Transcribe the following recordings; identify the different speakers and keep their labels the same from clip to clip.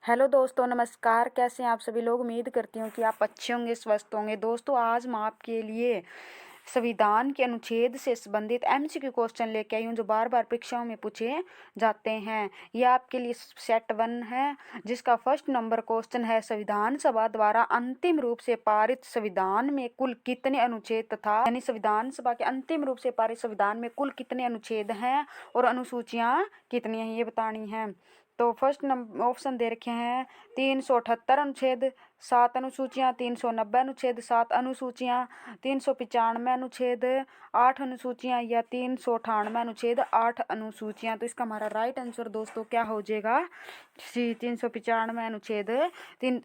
Speaker 1: Hello दोस्तों, नमस्कार। कैसे हैं आप सभी लोग। उम्मीद करती हूँ कि आप अच्छे होंगे, स्वस्थ होंगे। दोस्तों, आज मैं आपके लिए संविधान के अनुच्छेद से संबंधित एमसीक्यू क्वेश्चन लेके आई हूँ जो बार बार परीक्षाओं में पूछे जाते हैं। ये आपके लिए सेट 1 है, जिसका फर्स्ट नंबर क्वेश्चन है, संविधान सभा द्वारा अंतिम रूप से पारित संविधान में कुल कितने अनुच्छेद तथा यानी संविधान सभा के अंतिम रूप से पारित संविधान में कुल कितने अनुच्छेद हैं और अनुसूचियाँ कितनी हैं, ये बतानी है। तो फर्स्ट नंबर ऑप्शन दे रखे हैं 378 अनुच्छेद, 7 अनुसूचियाँ, 390 अनुच्छेद, 7 अनुसूचियाँ, 395 अनुच्छेद, 8 अनुसूचियाँ या 398 अनुच्छेद, 8 अनुसूचियाँ। तो इसका हमारा राइट आंसर दोस्तों क्या हो जाएगा? सी 395 अनुच्छेद,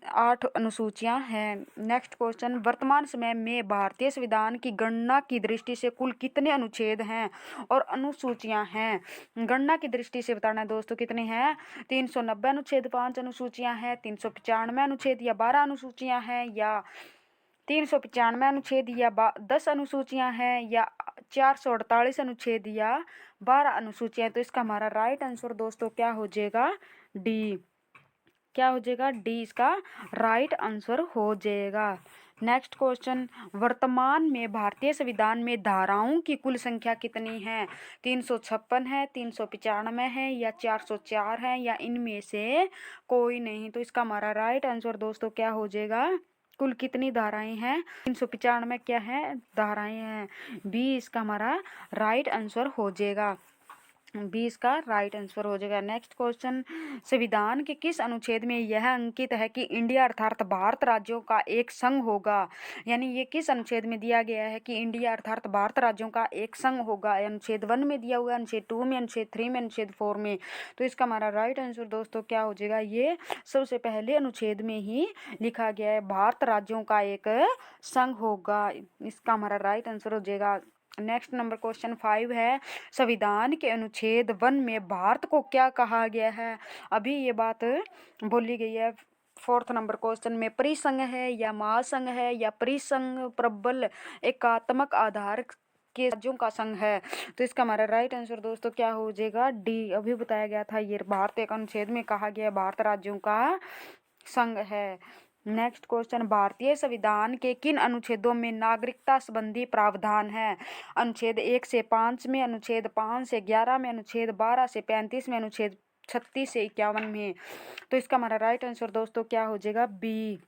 Speaker 1: 8 अनुसूचियाँ हैं। नेक्स्ट क्वेश्चन, वर्तमान समय में भारतीय संविधान की गणना की दृष्टि से कुल कितने अनुच्छेद हैं और अनुसूचियाँ हैं? गणना की दृष्टि से बताना है दोस्तों कितने हैं। 390 अनुच्छेद, 5 अनुसूचियां हैं, 395 अनुच्छेद या 12 अनुसूचियां हैं, या 395 अनुच्छेद या 10 अनुसूचियां हैं, या 448 अनुच्छेद या 12 अनुसूचियां। तो इसका हमारा राइट आंसर दोस्तों क्या हो जाएगा? डी। क्या हो जाएगा? डी इसका राइट आंसर हो जाएगा। नेक्स्ट क्वेश्चन, वर्तमान में भारतीय संविधान में धाराओं की कुल संख्या कितनी है? 356 है, 395 है, या 404 है, या इनमें से कोई नहीं। तो इसका हमारा राइट आंसर दोस्तों क्या हो जाएगा? कुल कितनी धाराएं हैं? 395 क्या है? धाराएं हैं। बी इसका हमारा राइट आंसर हो जाएगा। 20 का राइट आंसर हो जाएगा। नेक्स्ट क्वेश्चन, संविधान के किस अनुच्छेद में यह अंकित है कि इंडिया अर्थात भारत राज्यों का एक संघ होगा? यानी ये किस अनुच्छेद में दिया गया है कि इंडिया अर्थात भारत राज्यों का एक संघ होगा? अनुच्छेद 1 में दिया हुआ है, अनुच्छेद 2 में, अनुच्छेद 3 में, अनुच्छेद 4 में। तो इसका हमारा राइट आंसर दोस्तों क्या हो जाएगा? ये सबसे पहले अनुच्छेद में ही लिखा गया है, भारत राज्यों का एक संघ होगा। इसका हमारा राइट आंसर हो जाएगा। नेक्स्ट नंबर क्वेश्चन 5 है, संविधान के अनुच्छेद 1 में भारत को क्या कहा गया है? अभी ये बात बोली गई है। फोर्थ नंबर क्वेश्चन में परिसंघ है या महासंघ है या परिसंघ प्रबल एकात्मक आधार के राज्यों का संघ है? तो इसका हमारा राइट आंसर दोस्तों क्या हो जाएगा? डी। अभी बताया गया था, ये भारत एक अनुच्छेद में कहा गया भारत राज्यों का संघ है। नेक्स्ट क्वेश्चन, भारतीय संविधान के किन अनुच्छेदों में नागरिकता संबंधी प्रावधान है? अनुच्छेद 1 से 5 में, अनुच्छेद 5 से 11 में, अनुच्छेद 12 से 35 में, अनुच्छेद 36 से 51 में। तो इसका हमारा राइट आंसर दोस्तों क्या हो जाएगा? बी।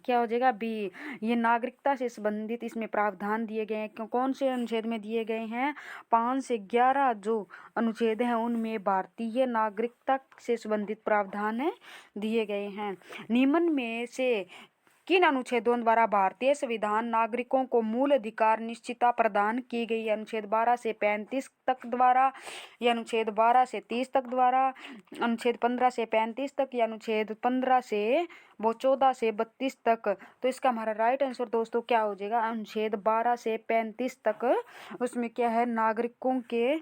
Speaker 1: क्या हो जाएगा? बी। ये नागरिकता से संबंधित इसमें प्रावधान दिए गए हैं। कौन से अनुच्छेद में दिए गए हैं? 5 से 11 जो अनुच्छेद हैं उनमें भारतीय नागरिकता से संबंधित प्रावधान है दिए गए हैं। निम्न में से किन अनुच्छेदों द्वारा भारतीय संविधान नागरिकों को मूल अधिकार निश्चितता प्रदान की गई है? अनुच्छेद 12 से 35 तक द्वारा, या अनुच्छेद 12 से 30 तक द्वारा, अनुच्छेद 15 से 35 तक, या अनुच्छेद 15 से 14 से 32 तक। तो इसका हमारा राइट आंसर दोस्तों क्या हो जाएगा? अनुच्छेद 12 से 35 तक। उसमें क्या है? नागरिकों के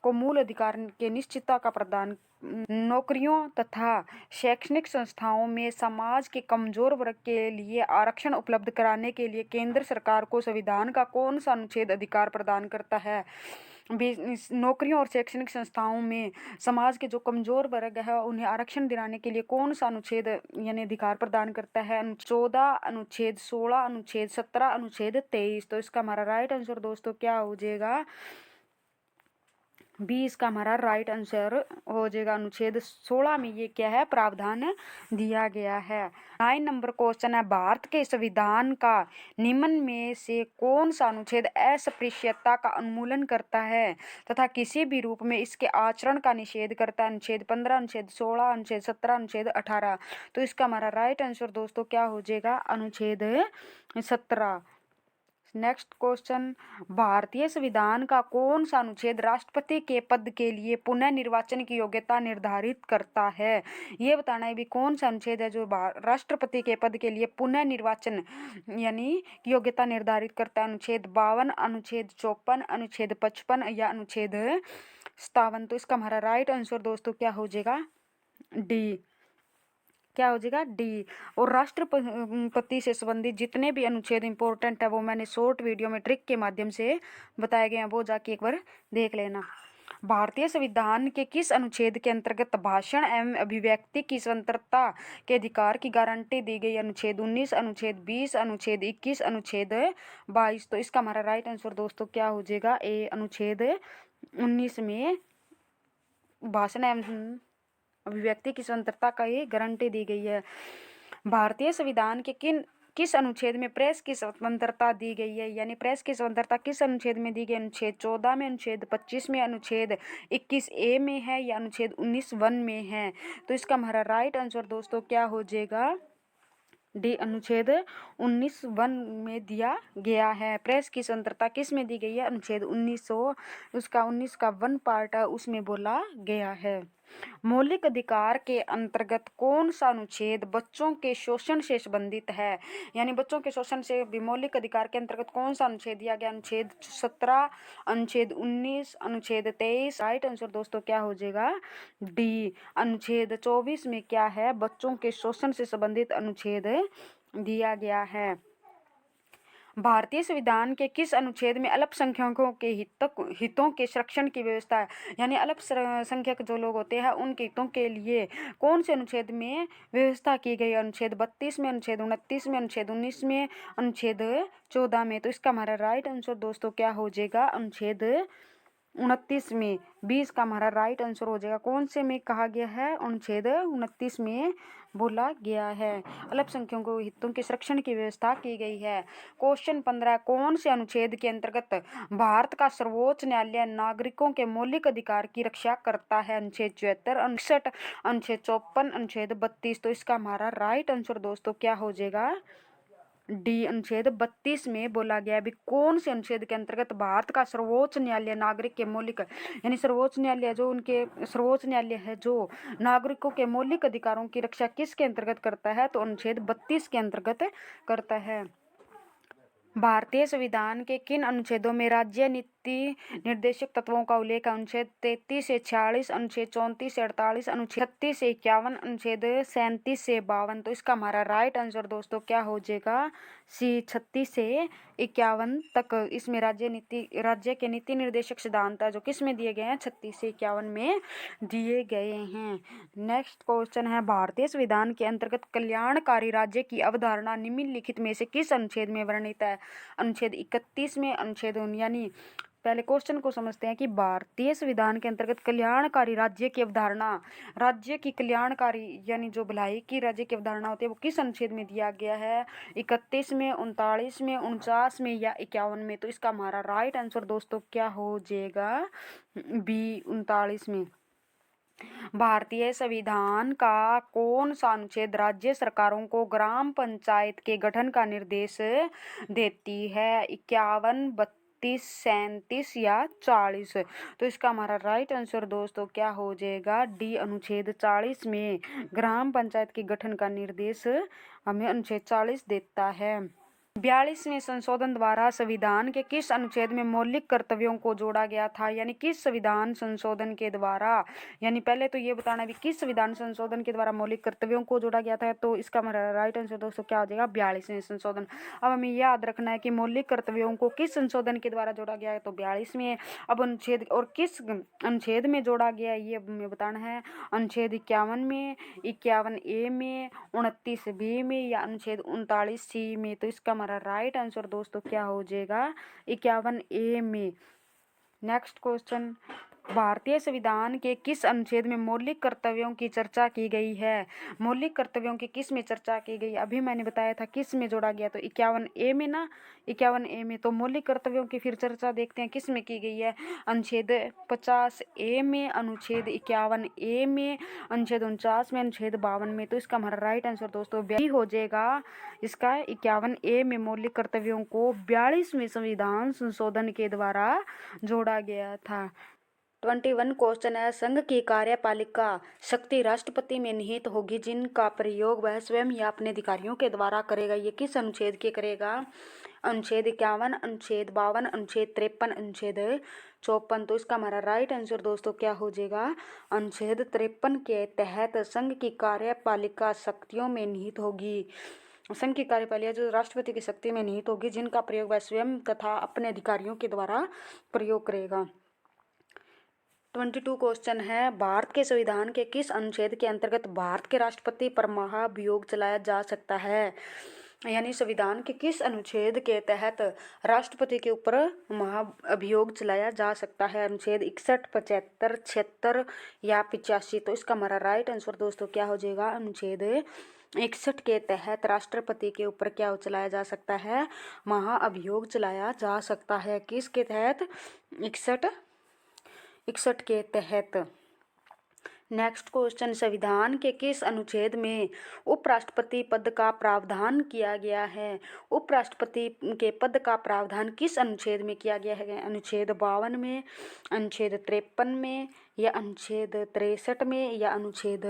Speaker 1: को मूल अधिकार के निश्चितता का प्रदान, नौकरियों तथा शैक्षणिक संस्थाओं में समाज के कमजोर वर्ग के लिए आरक्षण उपलब्ध कराने के लिए केंद्र सरकार को संविधान का कौन सा अनुच्छेद अधिकार प्रदान करता है? नौकरियों और शैक्षणिक संस्थाओं में समाज के जो कमजोर वर्ग है उन्हें आरक्षण दिलाने के लिए कौन सा अनुच्छेद यानी अधिकार प्रदान करता है? 14, अनुच्छेद 16, अनुच्छेद 17, अनुच्छेद 23। तो इसका हमारा राइट आंसर दोस्तों क्या हो जाएगा? 20 का हमारा राइट आंसर हो जाएगा। अनुच्छेद 16 में ये क्या है? प्रावधान दिया गया है। 9 नंबर क्वेश्चन है, भारत के संविधान का निम्न में से कौन सा अनुच्छेद अस्पृश्यता का उन्मूलन करता है तथा किसी भी रूप में इसके आचरण का निषेध करता है? अनुच्छेद 15, अनुच्छेद 16, अनुच्छेद 17, अनुच्छेद 18। तो इसका हमारा राइट आंसर दोस्तों क्या हो जाएगा? अनुच्छेद 17। नेक्स्ट क्वेश्चन, भारतीय संविधान का कौन सा अनुच्छेद राष्ट्रपति के पद के लिए पुनः निर्वाचन की योग्यता निर्धारित करता है? ये बताना है भी कौन सा अनुच्छेद है जो राष्ट्रपति के पद के लिए पुनः निर्वाचन यानी योग्यता निर्धारित करता है? अनुच्छेद 52, अनुच्छेद 54, अनुच्छेद 55 या अनुच्छेद 57। तो इसका हमारा राइट आंसर दोस्तों क्या हो जाएगा? डी। क्या हो जाएगा? डी। और राष्ट्रपति से संबंधित जितने भी अनुच्छेद इंपॉर्टेंट है वो मैंने शॉर्ट वीडियो में ट्रिक के माध्यम से बताए गए हैं, वो जाके एक बार देख लेना। भारतीय संविधान के किस अनुच्छेद के अंतर्गत भाषण एवं अभिव्यक्ति की स्वतंत्रता के अधिकार की गारंटी दी गई? अनुच्छेद 19, अनुच्छेद 20, अनुच्छेद 21, अनुच्छेद 22। तो इसका हमारा राइट आंसर दोस्तों क्या हो जाएगा? ए, अनुच्छेद 19 में भाषण एवं अभिव्यक्ति की स्वतंत्रता का ये गारंटी दी गई है। भारतीय संविधान के किस अनुच्छेद में प्रेस की स्वतंत्रता दी गई है? यानी प्रेस की स्वतंत्रता किस अनुच्छेद में दी गई? अनुच्छेद 14 में, अनुच्छेद 25 में, अनुच्छेद 21A में है या अनुच्छेद 19(1) में है? तो इसका हमारा राइट आंसर दोस्तों क्या हो जाएगा? डी, अनुच्छेद 19(1) में दिया गया है। प्रेस की स्वतंत्रता किस में दी गई है? अनुच्छेद 1900, उसका 19 का 1 पार्ट है उसमें बोला गया है। मौलिक अधिकार के अंतर्गत कौन सा अनुच्छेद बच्चों के शोषण से संबंधित है? यानी बच्चों के शोषण से भी मौलिक अधिकार के अंतर्गत कौन सा अनुच्छेद दिया गया? अनुच्छेद 17, अनुच्छेद 19, अनुच्छेद 23। राइट आंसर दोस्तों क्या हो जाएगा? डी, अनुच्छेद 24 में क्या है? बच्चों के शोषण से संबंधित अनुच्छेद दिया गया है। भारतीय संविधान के किस अनुच्छेद में अल्पसंख्यकों के हितों के संरक्षण की व्यवस्था है? यानी अल्पसंख्यक जो लोग होते हैं उनके हितों के लिए कौन से अनुच्छेद में व्यवस्था की गई? अनुच्छेद 32 में, अनुच्छेद 29 में, अनुच्छेद 19 में, अनुच्छेद 14 में। तो इसका हमारा राइट आंसर दोस्तों क्या हो जाएगा? अनुच्छेद 29 में। 20 का हमारा राइट आंसर हो जाएगा। कौन से में कहा गया है? अनुच्छेद 29 में बोला गया है। अल्पसंख्यकों को हितों के संरक्षण की व्यवस्था की गई है। क्वेश्चन 15, कौन से अनुच्छेद के अंतर्गत भारत का सर्वोच्च न्यायालय नागरिकों के मौलिक अधिकार की रक्षा करता है? अनुच्छेद 74, 59, अनुच्छेद 54, अनुच्छेद 32। तो इसका हमारा राइट आंसर दोस्तों क्या हो जाएगा? डी, अनुच्छेद 32 में बोला गया है। कौन से अनुच्छेद के अंतर्गत भारत का सर्वोच्च न्यायालय नागरिक के मौलिक, यानी सर्वोच्च न्यायालय जो उनके सर्वोच्च न्यायालय है जो नागरिकों के मौलिक अधिकारों की रक्षा किसके अंतर्गत करता है? तो अनुच्छेद 32 के अंतर्गत करता है। भारतीय संविधान के किन अनुच्छेदों में राज्य नीति निर्देशक तत्वों का उल्लेख? अनुच्छेद 33 से 46, अनुच्छेद 34 से 48, अनुच्छेद 36 से 51, अनुच्छेद 37 से 52। तो इसका हमारा राइट आंसर दोस्तों क्या हो जाएगा? सी, 36 से 51 तक इसमें राज्य के नीति निर्देशक सिद्धांत जो किस में दिए गए हैं? 36 से 51 में दिए गए हैं। नेक्स्ट क्वेश्चन है, भारतीय संविधान के अंतर्गत कल्याणकारी राज्य की अवधारणा निम्नलिखित में से किस अनुच्छेद में वर्णित है? अनुच्छेद 31 में, अनुच्छेद, यानी पहले क्वेश्चन को समझते हैं कि भारतीय संविधान के अंतर्गत कल्याणकारी राज्य की अवधारणा, राज्य की कल्याणकारी यानी जो भलाई की राज्य की अवधारणा होती है वो किस अनुच्छेद में दिया गया है? 31 में, 39 में, 49 में या 51 में? तो इसका हमारा राइट आंसर दोस्तों क्या हो जाएगा? बी, 39 में। भारतीय संविधान का कौन सा अनुच्छेद राज्य सरकारों को ग्राम पंचायत के गठन का निर्देश देती है? 51, 32, 37 या 40? तो इसका हमारा राइट आंसर दोस्तों क्या हो जाएगा? डी, अनुच्छेद 40 में ग्राम पंचायत के गठन का निर्देश हमें अनुच्छेद 40 देता है। 42वें संशोधन द्वारा संविधान के किस अनुच्छेद में मौलिक कर्तव्यों को जोड़ा गया था? यानी किस संविधान संशोधन के द्वारा, यानी पहले तो ये बताना भी किस संविधान संशोधन के द्वारा मौलिक कर्तव्यों को जोड़ा गया था। तो इसका हमारा राइट आंसर दोस्तों क्या हो जाएगा? 42वें संशोधन। अब हमें याद रखना है कि मौलिक कर्तव्यों को किस संशोधन के द्वारा जोड़ा गया है? तो 42वें। अब अनुच्छेद और किस अनुच्छेद में जोड़ा गया है ये हमें बताना है। अनुच्छेद 51 में, 51A में, 29B में या अनुच्छेद 39C में? तो इसका हमारा राइट आंसर दोस्तों क्या हो जाएगा? 51A में। नेक्स्ट क्वेश्चन, भारतीय संविधान के किस अनुच्छेद में मौलिक कर्तव्यों की चर्चा की गई है? मौलिक कर्तव्यों की किस में चर्चा की गई? अभी मैंने बताया था किस में जोड़ा गया, तो 51A में ना, 51A में। तो मौलिक कर्तव्यों की फिर चर्चा देखते हैं किस में की गई है। अनुच्छेद 50A में, अनुच्छेद 51A में, अनुच्छेद 49 में, अनुच्छेद 52 में। तो इसका हमारा राइट आंसर दोस्तों भी हो जाएगा इसका 51A में मौलिक कर्तव्यों को 42वें संविधान संशोधन के द्वारा जोड़ा गया था। 21 क्वेश्चन है, संघ की कार्यपालिका शक्ति राष्ट्रपति में निहित होगी जिनका प्रयोग वह स्वयं या अपने अधिकारियों के द्वारा करेगा। ये किस अनुच्छेद के करेगा? अनुच्छेद 51, अनुच्छेद 52, अनुच्छेद 53, अनुच्छेद 54। तो इसका हमारा राइट आंसर दोस्तों क्या हो जाएगा? अनुच्छेद 53 के तहत संघ की कार्यपालिका शक्तियों में निहित होगी। संघ की कार्यपालिका जो राष्ट्रपति की शक्ति में निहित होगी जिनका प्रयोग वह स्वयं तथा अपने अधिकारियों के द्वारा प्रयोग करेगा। 22 क्वेश्चन है, भारत के संविधान के किस अनुच्छेद के अंतर्गत भारत के राष्ट्रपति पर महाभियोग चलाया जा सकता है? यानी संविधान के किस अनुच्छेद के तहत राष्ट्रपति के ऊपर महाअभियोग चलाया जा सकता है? अनुच्छेद 61, 75, 76 या 85। तो इसका हमारा राइट आंसर दोस्तों क्या हो जाएगा? अनुच्छेद 61 के तहत राष्ट्रपति के ऊपर क्या चलाया जा सकता है? महाअभियोग चलाया जा सकता है। किसके तहत? 61 के तहत। नेक्स्ट क्वेश्चन, संविधान के किस अनुच्छेद में उपराष्ट्रपति पद का प्रावधान किया गया है? उपराष्ट्रपति के पद का प्रावधान किस अनुच्छेद में किया गया है? अनुच्छेद 52 में, अनुच्छेद 53 में या अनुच्छेद 63 में या अनुच्छेद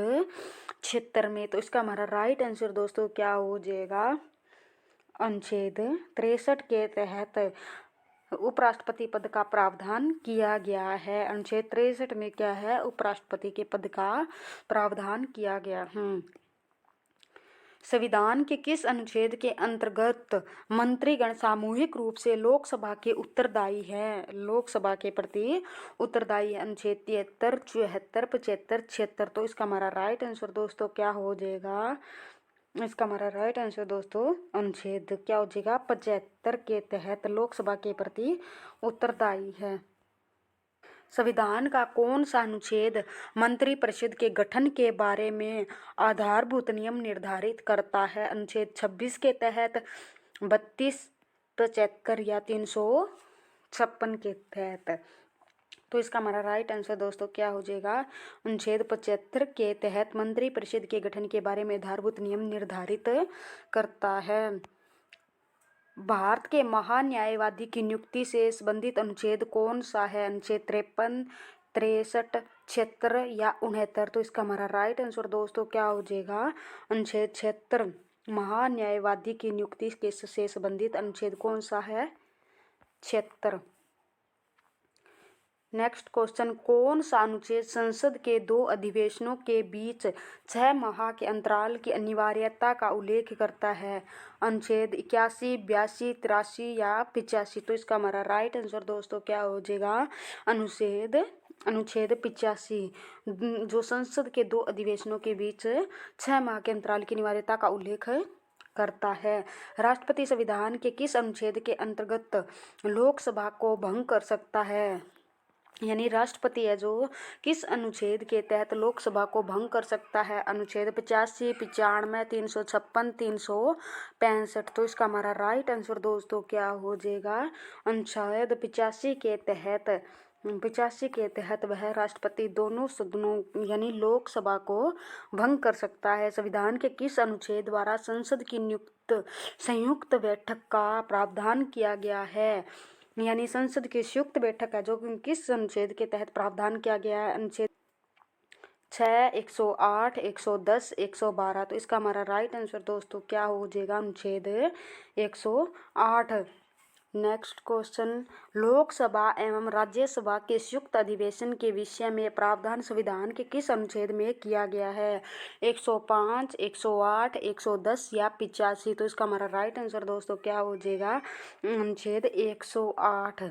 Speaker 1: 76 में? तो इसका हमारा राइट आंसर दोस्तों क्या हो जाएगा? अनुच्छेद 63 के तहत उपराष्ट्रपति पद का प्रावधान किया गया है। अनुच्छेद 63 में क्या है? उपराष्ट्रपति के पद का प्रावधान किया गया। संविधान के किस अनुच्छेद के अंतर्गत मंत्रीगण सामूहिक रूप से लोकसभा के उत्तरदायी है? लोकसभा के प्रति उत्तरदायी है। अनुच्छेद 73, 74, 75, 76। तो इसका हमारा राइट आंसर दोस्तों क्या हो जाएगा? इसका हमारा राइट आंसर दोस्तों अनुच्छेद क्या हो जाएगा? 75 के तहत लोकसभा के प्रति उत्तरदायी है। संविधान का कौन सा अनुच्छेद मंत्रिपरिषद के गठन के बारे में आधारभूत नियम निर्धारित करता है? अनुच्छेद 26 के तहत, 32, 75 या 356 के तहत? तो इसका हमारा राइट आंसर दोस्तों क्या हो जाएगा? अनुच्छेद 75 के तहत मंत्रिपरिषद के गठन के बारे में आधारभूत नियम निर्धारित करता है। भारत के महान्यायवादी की नियुक्ति से संबंधित अनुच्छेद कौन सा है? अनुच्छेद 53, 63, 76 या 69? तो इसका हमारा राइट आंसर दोस्तों क्या हो जाएगा? अनुच्छेद 76। महान्यायवादी की नियुक्ति के से संबंधित अनुच्छेद कौन सा है? 76। नेक्स्ट क्वेश्चन, कौन सा अनुच्छेद संसद के 2 अधिवेशनों के बीच 6 माह के अंतराल की अनिवार्यता का उल्लेख करता है? अनुच्छेद 81, 82, 83 या 85? तो इसका हमारा राइट आंसर दोस्तों क्या हो जाएगा? अनुच्छेद 85 जो संसद के 2 अधिवेशनों के बीच 6 माह के अंतराल की अनिवार्यता का उल्लेख करता है। राष्ट्रपति संविधान के किस अनुच्छेद के अंतर्गत लोकसभा को भंग कर सकता है? यानी राष्ट्रपति है जो किस अनुच्छेद के तहत लोकसभा को भंग कर सकता है? अनुच्छेद 85, 95, 356, 365? तो इसका हमारा राइट आंसर दोस्तों क्या हो जाएगा? अनुच्छेद 85 के तहत वह राष्ट्रपति दोनों सदनों यानी लोकसभा को भंग कर सकता है। संविधान के किस अनुच्छेद द्वारा संसद की नियुक्त संयुक्त बैठक का प्रावधान किया गया है? यानी संसद की संयुक्त बैठक है जो किस अनुच्छेद के तहत प्रावधान किया गया है? अनुच्छेद 6, 108, 110, 112? तो इसका हमारा राइट आंसर दोस्तों क्या हो जाएगा? अनुच्छेद 108। नेक्स्ट क्वेश्चन, लोकसभा एवं राज्यसभा के संयुक्त अधिवेशन के विषय में प्रावधान संविधान के किस अनुच्छेद में किया गया है? 105, 108, 110 या 85? तो इसका हमारा राइट आंसर दोस्तों क्या हो जाएगा? अनुच्छेद 108।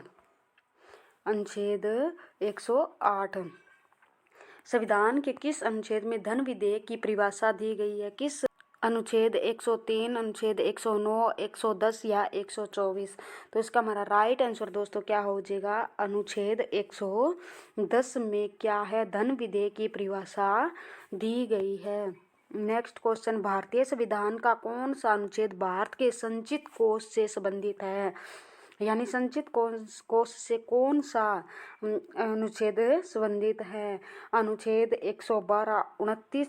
Speaker 1: अनुच्छेद 108। संविधान के किस अनुच्छेद में धन विधेयक की परिभाषा दी गई है? किस अनुच्छेद? 103, अनुच्छेद 109, 110 या 124? तो इसका हमारा राइट आंसर दोस्तों क्या हो जाएगा? अनुच्छेद 110 में क्या है? धन विधेयक की परिभाषा दी गई है। नेक्स्ट क्वेश्चन, भारतीय संविधान का कौन सा अनुच्छेद भारत के संचित कोष से संबंधित है? यानी संचित कोष से कौन सा अनुच्छेद संबंधित है? अनुच्छेद 112, 29,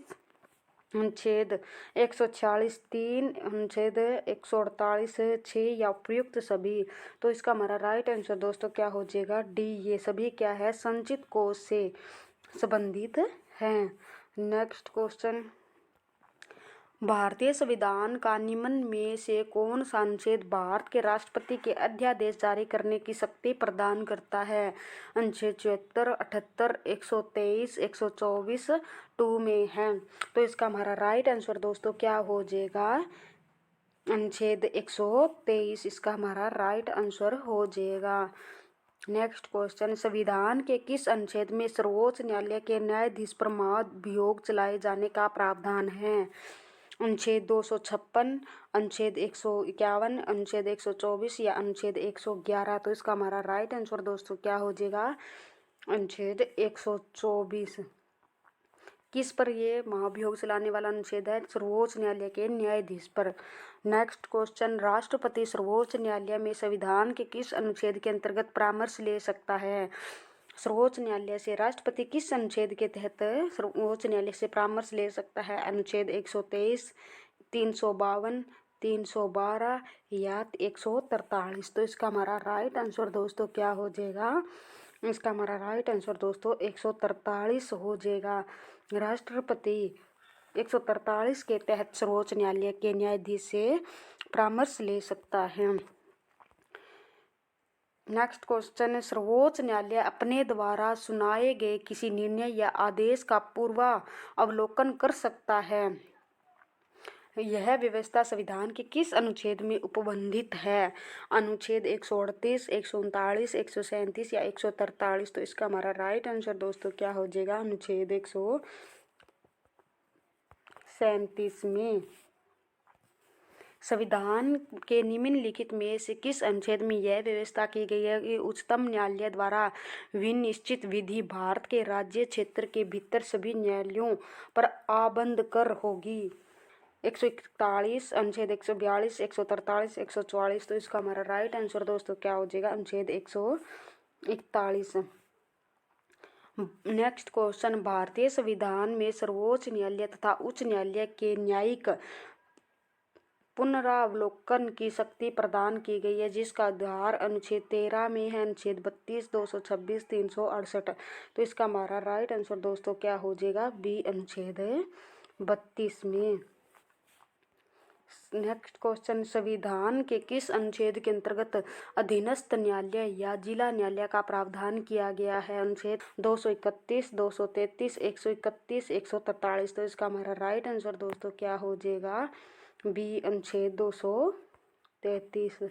Speaker 1: अनुच्छेद 146, 3, अनुच्छेद 148, 6 या उपयुक्त सभी? तो इसका हमारा राइट आंसर दोस्तों क्या हो जाएगा? डी, ये सभी क्या है? संचित कोष से संबंधित हैं। नेक्स्ट क्वेश्चन, भारतीय संविधान का निम्न में से कौन सा अनुच्छेद भारत के राष्ट्रपति के अध्यादेश जारी करने की शक्ति प्रदान करता है? अनुच्छेद 74, 78, 123, 124 2 में है। तो इसका हमारा राइट आंसर दोस्तों क्या हो जाएगा? अनुच्छेद 123 इसका हमारा राइट आंसर हो जाएगा। नेक्स्ट क्वेश्चन, संविधान के किस अनुच्छेद में सर्वोच्च न्यायालय के न्यायाधीश पर महाभियोग चलाए जाने का प्रावधान है? अनुच्छेद 256, अनुच्छेद 151, अनुच्छेद 124 या अनुच्छेद 111? तो इसका हमारा राइट आंसर दोस्तों क्या हो जाएगा? अनुच्छेद 124। किस पर ये महाभियोग चलाने वाला अनुच्छेद है? सर्वोच्च न्यायालय के न्यायाधीश पर। नेक्स्ट क्वेश्चन, राष्ट्रपति सर्वोच्च न्यायालय में संविधान के किस अनुच्छेद के अंतर्गत परामर्श ले सकता है? सर्वोच्च न्यायालय से राष्ट्रपति किस अनुच्छेद के तहत सर्वोच्च न्यायालय से परामर्श ले सकता है? अनुच्छेद 123, 352, 312 या 143? तो इसका हमारा राइट आंसर दोस्तों क्या हो जाएगा? इसका हमारा राइट आंसर दोस्तों 143 हो जाएगा। राष्ट्रपति 143 के तहत सर्वोच्च न्यायालय के न्यायाधीश से परामर्श ले सकता है। नेक्स्ट क्वेश्चन, सर्वोच्च न्यायालय अपने द्वारा सुनाए गए किसी निर्णय या आदेश का पूर्वावलोकन कर सकता है। यह व्यवस्था संविधान के किस अनुच्छेद में उपबंधित है? अनुच्छेद 138, 139, 137 या 143? तो इसका हमारा राइट आंसर दोस्तों क्या हो जाएगा? अनुच्छेद 137 में। संविधान के निम्नलिखित में से किस अनुच्छेद में यह व्यवस्था की गई है कि उच्चतम न्यायालय द्वारा विनिश्चित विधि भारत के राज्य क्षेत्र के भीतर सभी न्यायालयों पर आबंध कर होगी? 141, अनुच्छेद 142, 143, 144? तो इसका हमारा राइट आंसर दोस्तों क्या हो जाएगा? अनुच्छेद 141। नेक्स्ट क्वेश्चन, भारतीय संविधान में सर्वोच्च न्यायालय तथा उच्च न्यायालय के न्यायिक पुनरावलोकन की शक्ति प्रदान की गई है, जिसका आधार अनुच्छेद 13 में है। अनुच्छेद 32, 226, 368? तो इसका हमारा राइट आंसर दोस्तों क्या हो जाएगा? बी, अनुच्छेद 32 में। नेक्स्ट क्वेश्चन, संविधान के किस अनुच्छेद के अंतर्गत अधीनस्थ न्यायालय या जिला न्यायालय का प्रावधान किया गया है? अनुच्छेद 231, 233, 131, 143? तो इसका हमारा राइट आंसर दोस्तों क्या हो जाएगा? बी, अनुच्छेद 233।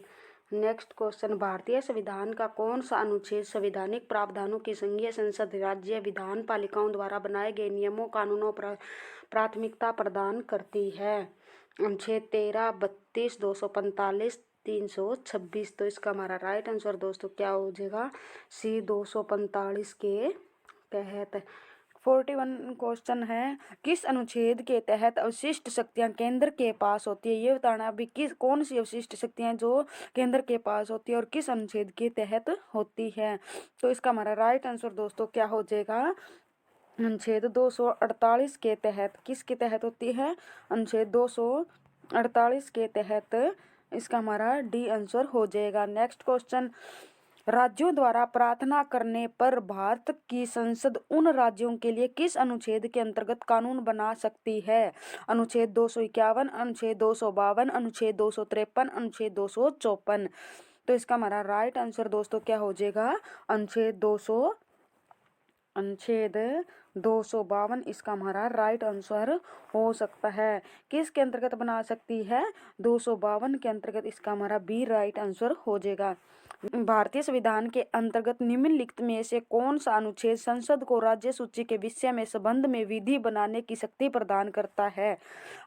Speaker 1: नेक्स्ट क्वेश्चन, भारतीय संविधान का कौन सा अनुच्छेद संवैधानिक प्रावधानों की संघीय संसद, राज्य विधान पालिकाओं द्वारा बनाए गए नियमों कानूनों पर प्राथमिकता प्रदान करती है? अनुच्छेद 13, 32, 245, 326? तो इसका हमारा राइट आंसर दोस्तों क्या हो जाएगा? सी, 245 के तहत। 41 क्वेश्चन है, किस अनुच्छेद के तहत अवशिष्ट शक्तियां केंद्र के पास होती है? ये बताना अभी किस कौन सी अवशिष्ट शक्तियां जो केंद्र के पास होती है और किस अनुच्छेद के तहत होती है? तो इसका हमारा राइट आंसर दोस्तों क्या हो जाएगा? अनुच्छेद 248 के तहत। किसके तहत होती है? अनुच्छेद 248 के तहत। इसका हमारा डी आंसर हो जाएगा। नेक्स्ट क्वेश्चन, राज्यों द्वारा प्रार्थना करने पर भारत की संसद उन राज्यों के लिए किस अनुच्छेद के अंतर्गत कानून बना सकती है? अनुच्छेद 251, अनुच्छेद 252, अनुच्छेद 253, अनुच्छेद 254? तो इसका हमारा राइट आंसर दोस्तों क्या हो जाएगा? अनुच्छेद 252 इसका हमारा राइट आंसर हो सकता है। किसके अंतर्गत बना सकती है? 252 के अंतर्गत। इसका हमारा बी राइट आंसर हो जाएगा। भारतीय संविधान के अंतर्गत निम्नलिखित में से कौन सा अनुच्छेद संसद को राज्य सूची के विषय में संबंध में विधि बनाने की शक्ति प्रदान करता है?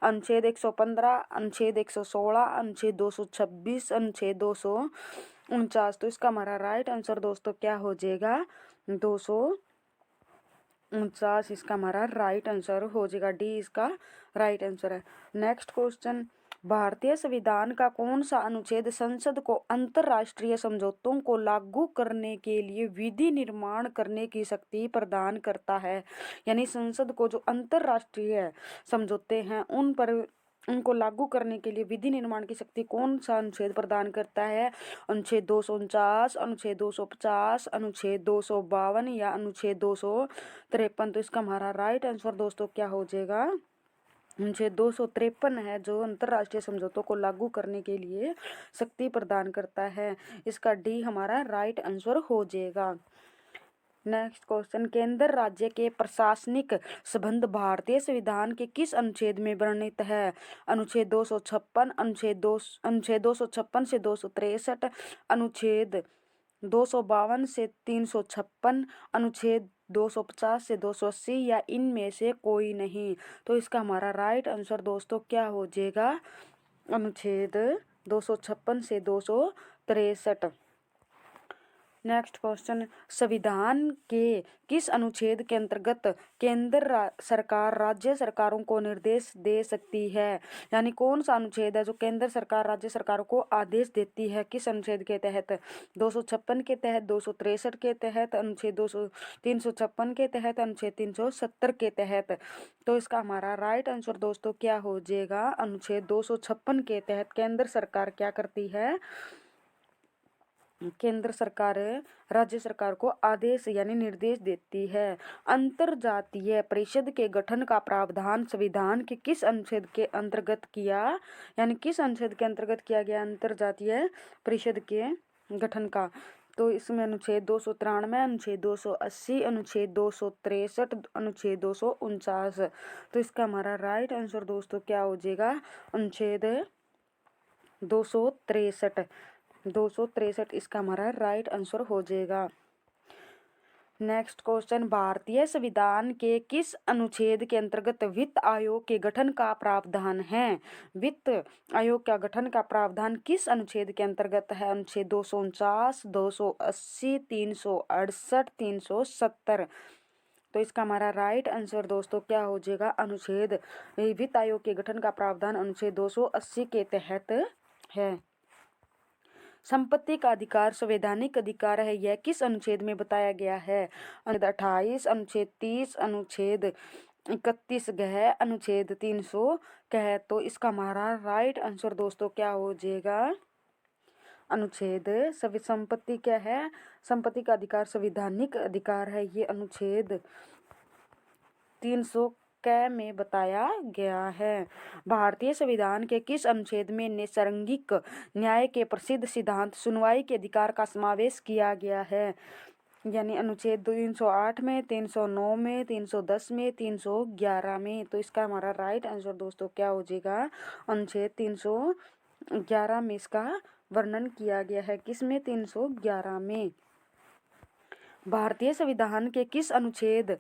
Speaker 1: अनुच्छेद 115, अनुच्छेद 116, अनुच्छेद 226, अनुच्छेद 249? तो इसका हमारा राइट आंसर दोस्तों क्या हो जाएगा? 249 इसका हमारा राइट आंसर हो जाएगा। डी इसका राइट आंसर है। नेक्स्ट क्वेश्चन, भारतीय संविधान का कौन सा अनुच्छेद संसद को अंतर्राष्ट्रीय समझौतों को लागू करने के लिए विधि निर्माण करने की शक्ति प्रदान करता है? यानी संसद को जो अंतर्राष्ट्रीय समझौते हैं उनको लागू करने के लिए विधि निर्माण की शक्ति कौन सा अनुच्छेद प्रदान करता है? अनुच्छेद 249, अनुच्छेद 250, अनुच्छेद 252 या अनुच्छेद 253? तो इसका हमारा राइट आंसर दोस्तों क्या हो जाएगा? अनुच्छेद 253 है जो अंतर्राष्ट्रीय समझौतों को लागू करने के लिए शक्ति प्रदान करता है। इसका डी हमारा राइट आंसर हो जाएगा। नेक्स्ट क्वेश्चन, केंद्र राज्य के प्रशासनिक संबंध भारतीय संविधान के किस अनुच्छेद में वर्णित है? अनुच्छेद 256, अनुच्छेद 256 से 263, अनुच्छेद 252 से 356, अनुच्छेद 250 से 280 या इनमें से कोई नहीं। तो इसका हमारा राइट आंसर दोस्तों क्या हो जाएगा? अनुच्छेद 256 से 263। नेक्स्ट क्वेश्चन, संविधान के किस अनुच्छेद के अंतर्गत सरकार राज्य सरकारों को निर्देश दे सकती है? यानी कौन सा अनुच्छेद है जो केंद्र सरकार राज्य सरकारों को आदेश देती है? किस अनुच्छेद के तहत? 256 के तहत, 263 के तहत, अनुच्छेद 356 के तहत, अनुच्छेद 370 के तहत। तो इसका हमारा राइट आंसर दोस्तों क्या हो जाएगा? अनुच्छेद 256 के तहत केंद्र सरकार क्या करती है? केंद्र सरकार राज्य सरकार को आदेश यानी निर्देश देती है। अंतरजातीय परिषद के गठन का प्रावधान संविधान के किस अनुच्छेद के अंतर्गत किया, यानी किस अनुच्छेद के अंतर्गत किया गया अंतरजातीय परिषद के गठन का? तो इसमें अनुच्छेद 293, अनुच्छेद 280, अनुच्छेद 263, अनुच्छेद 249। तो इसका हमारा राइट आंसर दोस्तों क्या हो जाएगा? अनुच्छेद 263। 263 इसका हमारा राइट आंसर हो जाएगा। नेक्स्ट क्वेश्चन, भारतीय संविधान के किस अनुच्छेद के अंतर्गत वित्त आयोग के गठन का प्रावधान है? वित्त आयोग का गठन का प्रावधान किस अनुच्छेद के अंतर्गत है? अनुच्छेद 249, 280, 368, 370। तो इसका हमारा राइट आंसर दोस्तों क्या हो जाएगा? अनुच्छेद वित्त आयोग के गठन का प्रावधान अनुच्छेद 280 के तहत है। संपत्ति का अधिकार संवैधानिक अधिकार है, यह किस अनुच्छेद में बताया गया है? अनुच्छेद 28, अनुच्छेद 30, अनुच्छेद 31 गह, अनुच्छेद 300 कह। तो इसका हमारा राइट आंसर दोस्तों क्या हो जाएगा? अनुच्छेद संपत्ति क्या है? संपत्ति का अधिकार संवैधानिक अधिकार है, ये अनुच्छेद 300 क में बताया गया है। भारतीय संविधान के किस अनुच्छेद में नैसर्गिक न्याय के प्रसिद्ध सिद्धांत सुनवाई के अधिकार का समावेश किया गया है? यानी अनुच्छेद 308 में, 309 में, 310 में, 311 में। तो इसका हमारा राइट आंसर दोस्तों क्या हो जाएगा? अनुच्छेद 311 में इसका वर्णन किया गया है। किसमें? 311 में। भारतीय संविधान के किस अनुच्छेद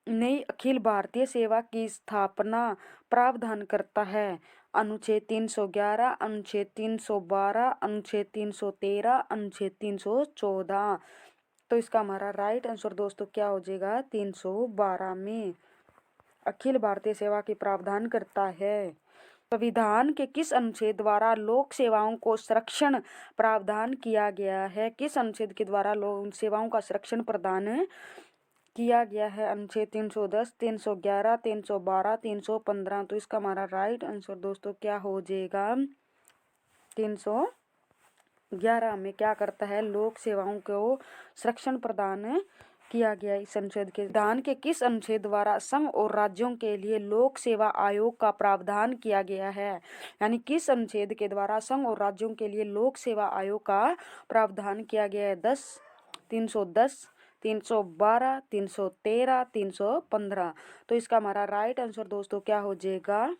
Speaker 1: नई अखिल भारतीय सेवा की स्थापना प्रावधान करता है? अनुच्छेद 311, अनुच्छेद 312, अनुच्छेद 313, अनुच्छेद 314। तो इसका हमारा राइट आंसर दोस्तों क्या हो जाएगा? 312 में अखिल भारतीय सेवा की प्रावधान करता है। संविधान के किस अनुच्छेद द्वारा लोक सेवाओं को संरक्षण प्रावधान किया गया है? किस अनुच्छेद के द्वारा लोक सेवाओं का संरक्षण प्रदान किया गया है? अनुच्छेद 310, 311, 312, 315। तो इसका हमारा राइट आंसर दोस्तों क्या हो जाएगा? 311 में क्या करता है? लोक सेवाओं को संरक्षण प्रदान किया गया इस अनुच्छेद के। संविधान के किस अनुच्छेद द्वारा संघ और राज्यों के लिए लोक सेवा आयोग का प्रावधान किया गया है? यानी किस अनुच्छेद के द्वारा संघ और राज्यों के लिए लोक सेवा आयोग का प्रावधान किया गया है? 310, 312, 313, 315। तो इसका हमारा राइट आंसर दोस्तों क्या हो जाएगा?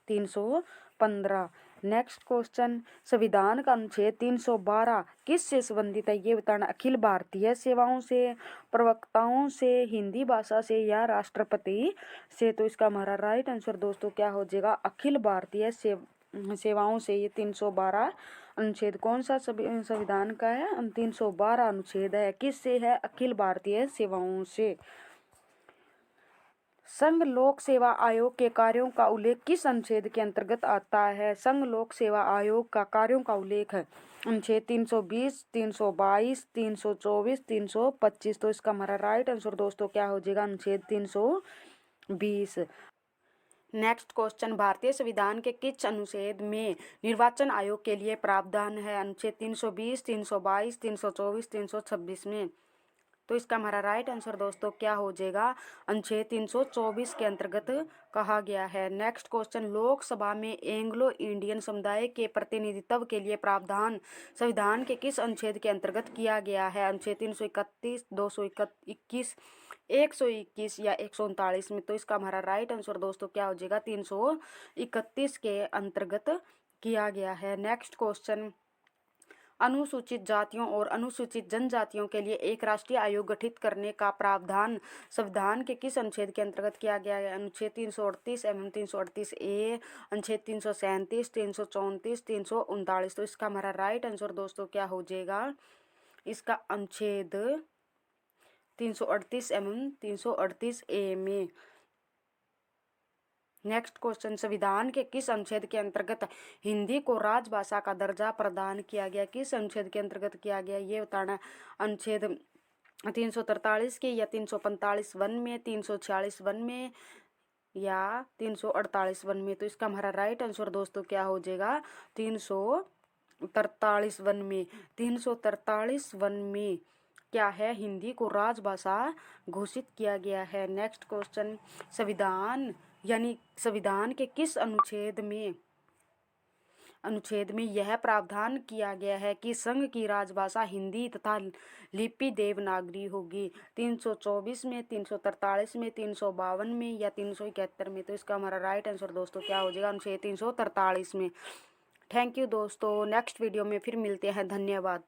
Speaker 1: 315। नेक्स्ट क्वेश्चन, संविधान का अनुच्छेद 312 किस से संबंधित है? ये बताना। अखिल भारतीय सेवाओं से, प्रवक्ताओं से, हिंदी भाषा से या राष्ट्रपति से? तो इसका हमारा राइट आंसर दोस्तों क्या हो जाएगा? अखिल भारतीय सेवाओं से। ये 312 अनुच्छेद कौन सा संविधान का है? 312 अनुच्छेद है। किस से है? अखिल भारतीय सेवाओं से। संघ लोक सेवा आयोग के कार्यों का उल्लेख किस अनुच्छेद के अंतर्गत आता है? संघ लोक सेवा आयोग का कार्यों का उल्लेख है अनुच्छेद 320, 322, 324, 325। तो इसका हमारा राइट आंसर दोस्तों क्या हो जाएगा? अनुच्छेद 320। नेक्स्ट क्वेश्चन, भारतीय संविधान के किस अनुच्छेद में निर्वाचन आयोग के लिए प्रावधान है? अनुच्छेद 320, 322, 324, 326 में। तो इसका हमारा राइट आंसर दोस्तों क्या हो जाएगा? अनुच्छेद 324 के अंतर्गत कहा गया है। नेक्स्ट क्वेश्चन, लोकसभा में एंग्लो इंडियन समुदाय के प्रतिनिधित्व के लिए प्रावधान संविधान के किस अनुच्छेद के अंतर्गत किया गया है? अनुच्छेद 331, 221, 121 या 139 में। तो इसका हमारा राइट आंसर दोस्तों क्या हो जाएगा? 331 के अंतर्गत किया गया है। नेक्स्ट क्वेश्चन, अनुसूचित जातियों और अनुसूचित जनजातियों के लिए एक राष्ट्रीय आयोग गठित करने का प्रावधान संविधान के किस अनुच्छेद के अंतर्गत किया गया है? अनुच्छेद 338 एवं 338 ए, अनुच्छेद 337, 334, 339। तो इसका हमारा राइट आंसर दोस्तों क्या हो जाएगा? इसका अनुच्छेद 338 एवं 338 ए में। नेक्स्ट क्वेश्चन, संविधान के किस अनुच्छेद के अंतर्गत हिंदी को राजभाषा का दर्जा प्रदान किया गया? किस अनुच्छेद के अंतर्गत किया गया ये बताना। अनुच्छेद 343 के या 345 वन में, 346 वन में या 348 वन में। तो इसका हमारा राइट आंसर दोस्तों क्या हो जाएगा? 343 वन में। 343 वन में क्या है? हिंदी को राजभाषा घोषित किया गया है। नेक्स्ट क्वेश्चन, संविधान यानी संविधान के किस अनुच्छेद में यह प्रावधान किया गया है कि संघ की राजभाषा हिंदी तथा लिपि देवनागरी होगी? 324 में, 343 में, 352 में या 371 में। तो इसका हमारा राइट आंसर दोस्तों क्या हो जाएगा? अनुच्छेद 343 में। थैंक यू दोस्तों, नेक्स्ट वीडियो में फिर मिलते हैं। धन्यवाद।